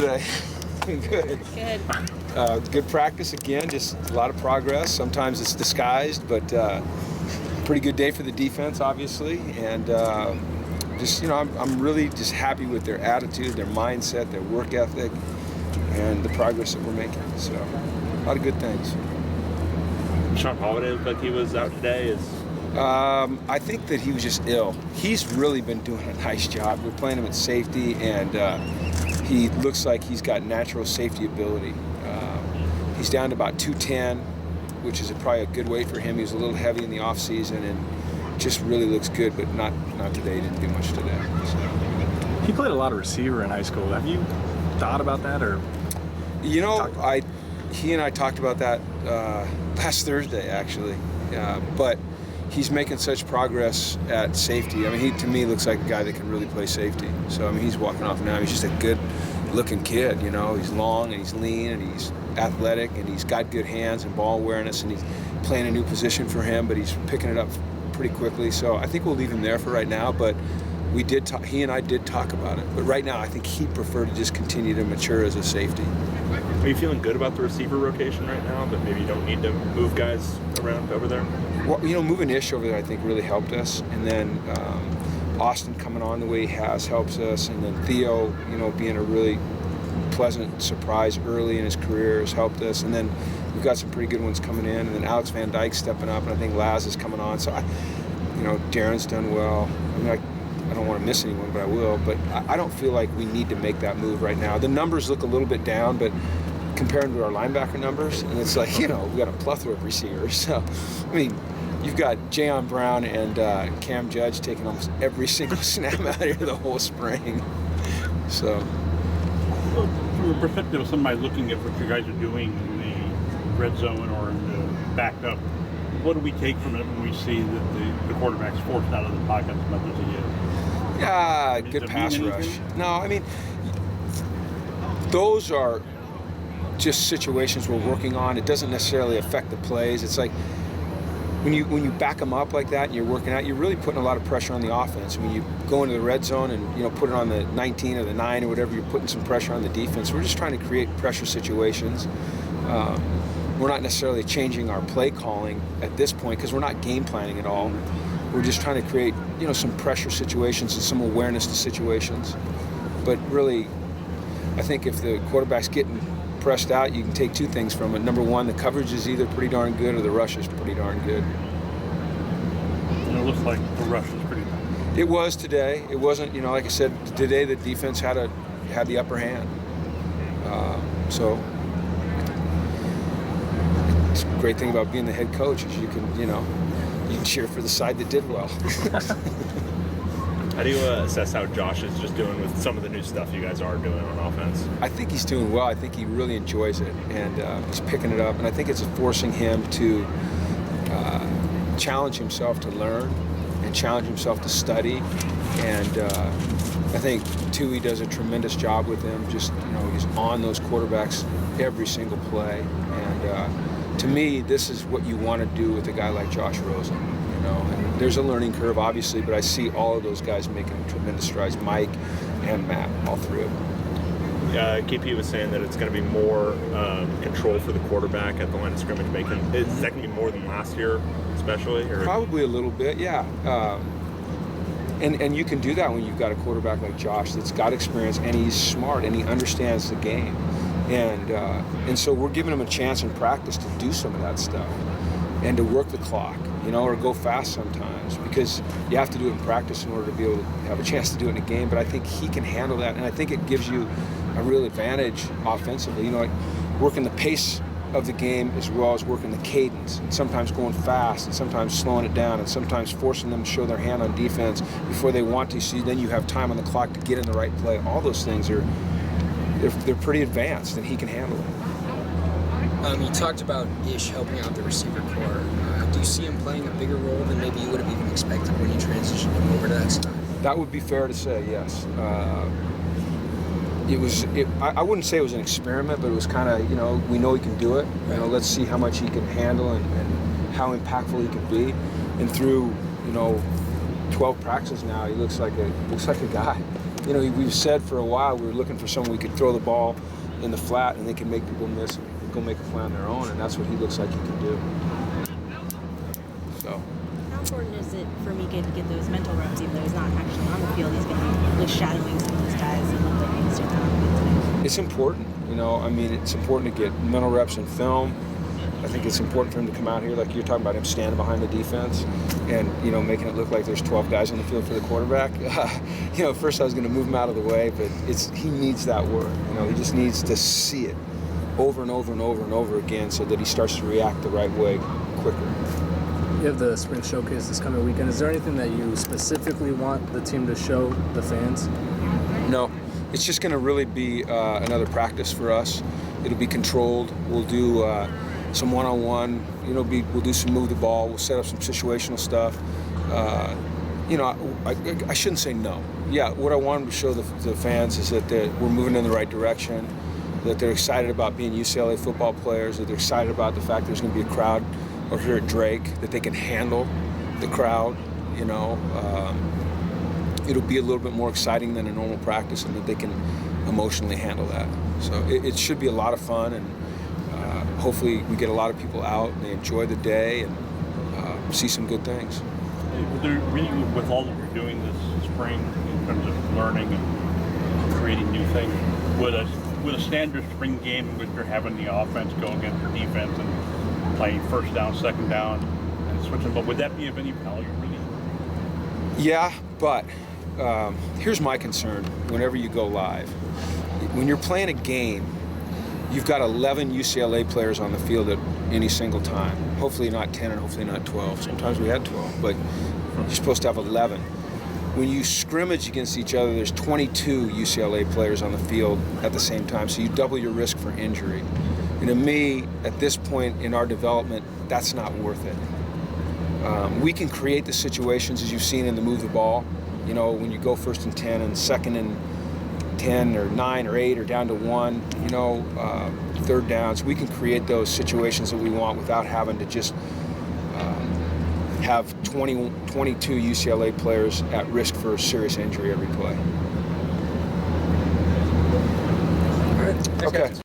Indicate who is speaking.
Speaker 1: today? Good.
Speaker 2: Good.
Speaker 1: Good practice again, just a lot of progress. Sometimes it's disguised, but pretty good day for the defense, obviously. And I'm really just happy with their attitude, their mindset, their work ethic, and the progress that we're making. So, a lot of good things.
Speaker 3: Sean Holiday looked like he was out today.
Speaker 1: I think that he was just ill. He's really been doing a nice job. We're playing him at safety, and he looks like he's got natural safety ability. He's down to about 210, which is probably a good weight for him. He was a little heavy in the off season, and just really looks good, but not today. He didn't do much today. So.
Speaker 4: He played a lot of receiver in high school. Have you thought about that, or?
Speaker 1: He and I talked about that last Thursday, actually. But he's making such progress at safety. I mean, he to me looks like a guy that can really play safety. So I mean, he's walking off now. He's just a good-looking kid. You know, he's long and he's lean and he's athletic and he's got good hands and ball awareness, and he's playing a new position for him, but he's picking it up pretty quickly. So I think we'll leave him there for right now. But he and I did talk about it. But right now, I think he'd prefer to just continue to mature as a safety.
Speaker 3: Are you feeling good about the receiver rotation right now, that maybe you don't need to move guys around over there?
Speaker 1: Well, moving Ish over there, I think, really helped us. And then Austin coming on the way he has helps us. And then Theo, being a really pleasant surprise early in his career has helped us. And then we've got some pretty good ones coming in. And then Alex Van Dyke stepping up, and I think Laz is coming on. So, Darren's done well. I mean, I don't want to miss anyone, but I will. But I don't feel like we need to make that move right now. The numbers look a little bit down, but compared to our linebacker numbers, and it's like, we've got a plethora of receivers. So, I mean, you've got Jayon Brown and Cam Judge taking almost every single snap out here the whole spring. So,
Speaker 5: from the perspective of somebody looking at what you guys are doing in the red zone or in the backed up, what do we take from it when we see that the quarterback's forced out of the pocket as much as he is?
Speaker 1: Yeah, good pass rush. No, I mean, those are just situations we're working on. It doesn't necessarily affect the plays. It's like when you back them up like that and you're working out, you're really putting a lot of pressure on the offense. When you go into the red zone and put it on the 19 or the 9 or whatever, you're putting some pressure on the defense. We're just trying to create pressure situations. We're not necessarily changing our play calling at this point because we're not game planning at all. We're just trying to create, some pressure situations and some awareness to situations. But really, I think if the quarterback's getting pressed out, you can take two things from it. Number one, the coverage is either pretty darn good or the rush is pretty darn good.
Speaker 5: And it looks like the rush is pretty good.
Speaker 1: It was today. It wasn't, like I said, today the defense had the upper hand. So it's a great thing about being the head coach is you can cheer for the side that did well.
Speaker 3: How do you assess how Josh is just doing with some of the new stuff you guys are doing on offense?
Speaker 1: I think he's doing well. I think he really enjoys it, and he's picking it up. And I think it's forcing him to challenge himself to learn and challenge himself to study. And I think Tui does a tremendous job with him. Just he's on those quarterbacks every single play. And to me, this is what you want to do with a guy like Josh Rosen. And there's a learning curve, obviously, but I see all of those guys making tremendous strides. Mike and Matt, all three of them.
Speaker 3: KP was saying that it's going to be more control for the quarterback at the line of scrimmage. Is that going to be more than last year, especially? Or?
Speaker 1: Probably a little bit, yeah. And you can do that when you've got a quarterback like Josh that's got experience and he's smart and he understands the game. And so we're giving him a chance in practice to do some of that stuff and to work the clock, or go fast sometimes, because you have to do it in practice in order to be able to have a chance to do it in a game. But I think he can handle that, and I think it gives you a real advantage offensively. Like working the pace of the game as well as working the cadence, and sometimes going fast, and sometimes slowing it down, and sometimes forcing them to show their hand on defense before they want to. So then you have time on the clock to get in the right play. All those things they're pretty advanced, and he can handle it.
Speaker 2: You talked about Ish helping out the receiver corps. Do you see him playing a bigger role than maybe you would have even expected when you transitioned him over to that side?
Speaker 1: That would be fair to say, yes. I wouldn't say it was an experiment, but it was kind of, we know he can do it. Let's see how much he can handle and how impactful he can be. And through, 12 practices now, he looks like a guy. You know, we've said for a while we were looking for someone we could throw the ball in the flat and they can make people miss and go make a play on their own, and that's what he looks like he can do. So.
Speaker 6: How important is it for Mika to get those mental reps, even though he's not actually on the field? He's going to be really shadowing some of those guys and look like he's doing that today.
Speaker 1: It's important, you know. I mean, it's important to get mental reps in film. I think it's important for him to come out here, like you're talking about, him standing behind the defense and, you know, making it look like there's 12 guys on the field for the quarterback. You know, at first I was going to move him out of the way, but he needs that work. You know, he just needs to see it over and over and over and over again so that he starts to react the right way quicker.
Speaker 7: You have the spring showcase this coming weekend. Is there anything that you specifically want the team to show the fans?
Speaker 1: No, it's just going to really be another practice for us. It'll be controlled. We'll do some one-on-one. You know, we'll do some move the ball. We'll set up some situational stuff. You know, I shouldn't say no. Yeah, what I wanted to show the fans is that we're moving in the right direction, that they're excited about being UCLA football players, that they're excited about the fact there's going to be a crowd over here at Drake, that they can handle the crowd. You know, it'll be a little bit more exciting than a normal practice, and that they can emotionally handle that. So it should be a lot of fun, and hopefully we get a lot of people out and they enjoy the day and see some good things.
Speaker 5: With all that we're doing this spring in terms of learning and creating new things, would a standard spring game in which you're having the offense go against the defense and playing first down, second down, and switching, but would that be of any value really?
Speaker 1: Yeah, but here's my concern whenever you go live. When you're playing a game, you've got 11 UCLA players on the field at any single time. Hopefully not 10 and hopefully not 12. Sometimes we had 12, but you're supposed to have 11. When you scrimmage against each other, there's 22 UCLA players on the field at the same time, so you double your risk for injury. And to me, at this point in our development, that's not worth it. We can create the situations, as you've seen in the move the ball. You know, when you go first and 10 and second and 10 or 9 or 8 or down to 1, you know, third downs, we can create those situations that we want without having to just have 22 UCLA players at risk for serious injury every play.
Speaker 2: All right. Thanks,
Speaker 1: Okay.
Speaker 2: guys.